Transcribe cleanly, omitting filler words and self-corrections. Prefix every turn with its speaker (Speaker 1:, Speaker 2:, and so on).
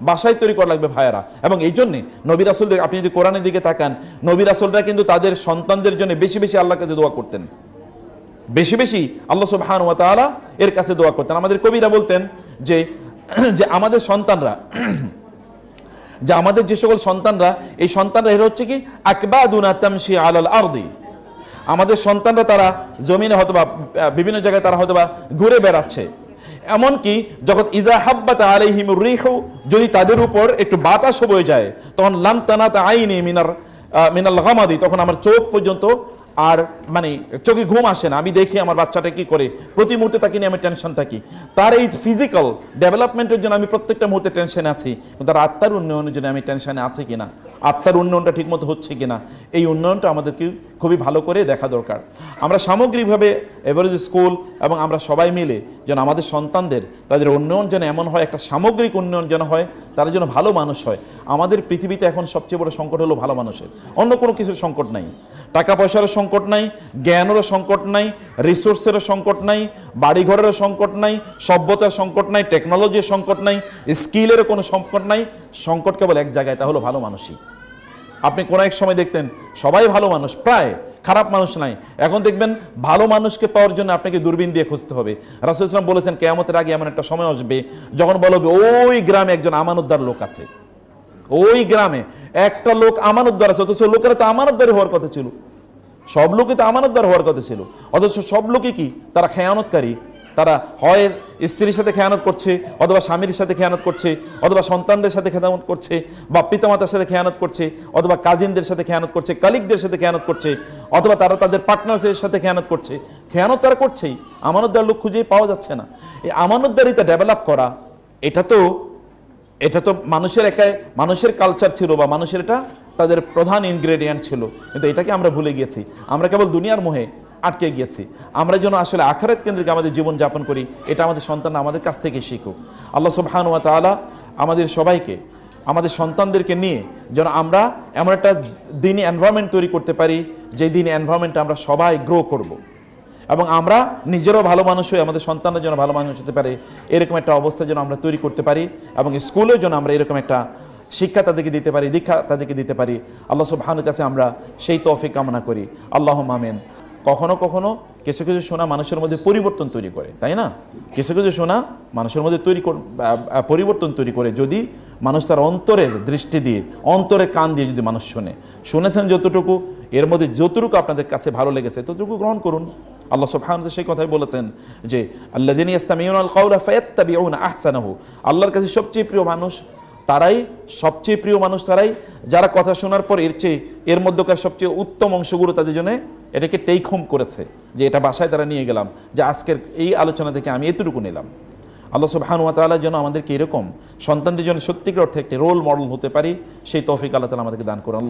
Speaker 1: বাসায় তৈরি করা লাগবে ভাইয়ারা। এবং এই জন্যে নবী রাসূলদের, আপনি যদি কোরআনের দিকে তাকান, নবী রাসূলরা কিন্তু তাদের সন্তানদের জন্য বেশি বেশি আল্লাহর কাছে দোয়া করতেন, বেশি বেশি আল্লাহ সুবহানাহু ওয়া তাআলা এর কাছে দোয়া করতেন। আমাদের কবিরা বলতেন যে যে আমাদের সন্তানরা, যে আমাদের যে সকল সন্তানরা, এই সন্তানরা এরা হচ্ছে কি আকবাদুনা তামশি আলাল আরদি, আমাদের সন্তানরা তারা জমিনে হয়তোবা বিভিন্ন জায়গায় তারা হয়তোবা ঘুরে বেড়াচ্ছে, এমনকি যখন ইজা হাব্বাত আলাইহিমুর রিহু, যদি তাদের উপর একটু বাতাস বয়ে যায়, তখন লাম তানাত আইনি মিনাল গামাদি, তখন আমার চোখ পর্যন্ত আর মানে চোখে ঘুম আসে না। আমি দেখি আমার বাচ্চাটা কি করে, প্রতি মুহূর্তে তাকে নিয়ে আমি টেনশন থাকি। তার এই ফিজিক্যাল ডেভেলপমেন্টের জন্য আমি প্রত্যেকটা মুহূর্তে টেনশনে আছি, তার আত্মার উন্নয়নের জন্য আমি টেনশনে আছি কিনা, আত্মার উন্নয়নটা ঠিকমতো হচ্ছে কিনা, এই উন্নয়নটা আমাদেরকে খুবই ভালো করে দেখা দরকার। আমরা সামগ্রিকভাবে এভারেজ স্কুল এবং আমরা সবাই মিলে যেন আমাদের সন্তানদের তাদের উন্নয়ন যেন এমন হয়, একটা সামগ্রিক উন্নয়ন যেন হয়, তারা যেন ভালো মানুষ হয়। আমাদের পৃথিবীতে এখন সবচেয়ে বড় সংকট হলো ভালো মানুষের, অন্য কোনো কিছুর সংকট নাই, টাকা পয়সারও সংকট নাই, জ্ঞানেরও সংকট নাই, রিসোর্সেরও সংকট নাই, বাড়িঘরেরও সংকট নাই, সভ্যতার সংকট নাই, টেকনোলজির সংকট নাই, স্কিলেরও কোনো সংকট নাই। সংকট কেবল এক জায়গায়, তা হলো ভালো মানুষই। আপনি কোনো এক সময় দেখতেন সবাই ভালো মানুষ, প্রায় খারাপ মানুষ নাই। এখন দেখবেন ভালো মানুষকে পাওয়ার জন্য আপনাকে দূরবীন দিয়ে খুঁজতে হবে। রাসূলুল্লাহ সাল্লাল্লাহু আলাইহি ওয়াসাল্লাম বলেছেন কিয়ামতের আগে এমন একটা সময় আসবে যখন বলবে ওই গ্রামে একজন আমানতদার লোক আছে, ওই গ্রামে একটা লোক আমানতদার আছে, অথচ লোকেরা তো আমানতদার হওয়ার কথা ছিল, সব লোকই তো আমানতদার হওয়ার কথা ছিল, অথচ সব লোকই কি তারা খেয়ানতকারী। তারা হয় স্ত্রীর সাথে খেয়ানত করছে, অথবা স্বামীর সাথে খেয়ানত করছে, অথবা সন্তানদের সাথে খেয়ানত করছে, বা পিতামাতার সাথে খেয়ানত করছে, অথবা কাজিনদের সাথে খেয়ানত করছে, কালিকদের সাথে খেয়ানত করছে, অথবা তারা তাদের পার্টনারদের সাথে খেয়ানত করছে। খেয়ানত তারা করছেই, আমানতদার লোক খুঁজেই পাওয়া যাচ্ছে না। এই আমানতদারিতা ডেভেলপ করা, এটা তো মানুষের কালচার ছিল, বা মানুষের এটা তাদের প্রধান ইনগ্রেডিয়েন্ট ছিল, কিন্তু এটাকে আমরা ভুলে গিয়েছি। আমরা কেবল দুনিয়ার মোহে আটকে গিয়েছি। আমরা যেন আসলে আখিরাত কেন্দ্রিক আমাদের জীবন যাপন করি, এটা আমাদের সন্তানরা আমাদের কাছ থেকে শিখুক। আল্লাহ সুবহানাহু ওয়া তাআলা আমাদের সবাইকে, আমাদের সন্তানদেরকে নিয়ে যেন আমরা এমন একটা দিনী এনভায়রনমেন্ট তৈরি করতে পারি, যে দিনী এনভায়রনমেন্টে আমরা সবাই গ্রো করব, এবং আমরা নিজেরও ভালো মানুষ হয়ে আমাদের সন্তানরা যেন ভালো মানুষ হতে পারে, এরকম একটা অবস্থা যেন আমরা তৈরি করতে পারি, এবং স্কুলেও যেন আমরা এরকম একটা শিক্ষা তাদেরকে দিতে পারি, দীক্ষা তাদেরকে দিতে পারি। আল্লাহ সুবহানাহু কাছে আমরা সেই তৌফিক কামনা করি। আল্লাহুম্মা আমিন। কখনো কখনো কিছু কিছু শোনা মানুষের মধ্যে পরিবর্তন তৈরি করে, তাই না? কিছু কিছু শোনা মানুষের মধ্যে পরিবর্তন তৈরি করে, যদি মানুষ তার অন্তরের দৃষ্টি দিয়ে, অন্তরের কান দিয়ে যদি মানুষ শুনেছেন যতটুকু, এর মধ্যে যতটুকু আপনাদের কাছে ভালো লেগেছে ততটুকু গ্রহণ করুন। আল্লাহ সুবহানাহু সেই কথাই বলেছেন যে আল্লাযীনা ইসতামিউনাল কাওলা ফায়াত্তাবিউনা আহসানাহু, আল্লাহর কাছে সবচেয়ে প্রিয় মানুষ তারাই যারা কথা শোনার পর এর মধ্যকার সবচেয়ে উত্তম অংশগুলো তাদের জন্য এটাকে টেক হোম করেছে, যে এটা বাসায় তারা নিয়ে গেলাম, যে আজকের এই আলোচনা থেকে আমি এতটুকু নিলাম। আল্লাহ সুবহানাহু ওয়া তাআলা যেন আমাদেরকে এরকম সন্তানদের জন্য সত্যিকার অর্থে একটি রোল মডেল হতে পারি, সেই তৌফিক আল্লাহ তাআলা আমাদেরকে দান করুন। আল্লাহ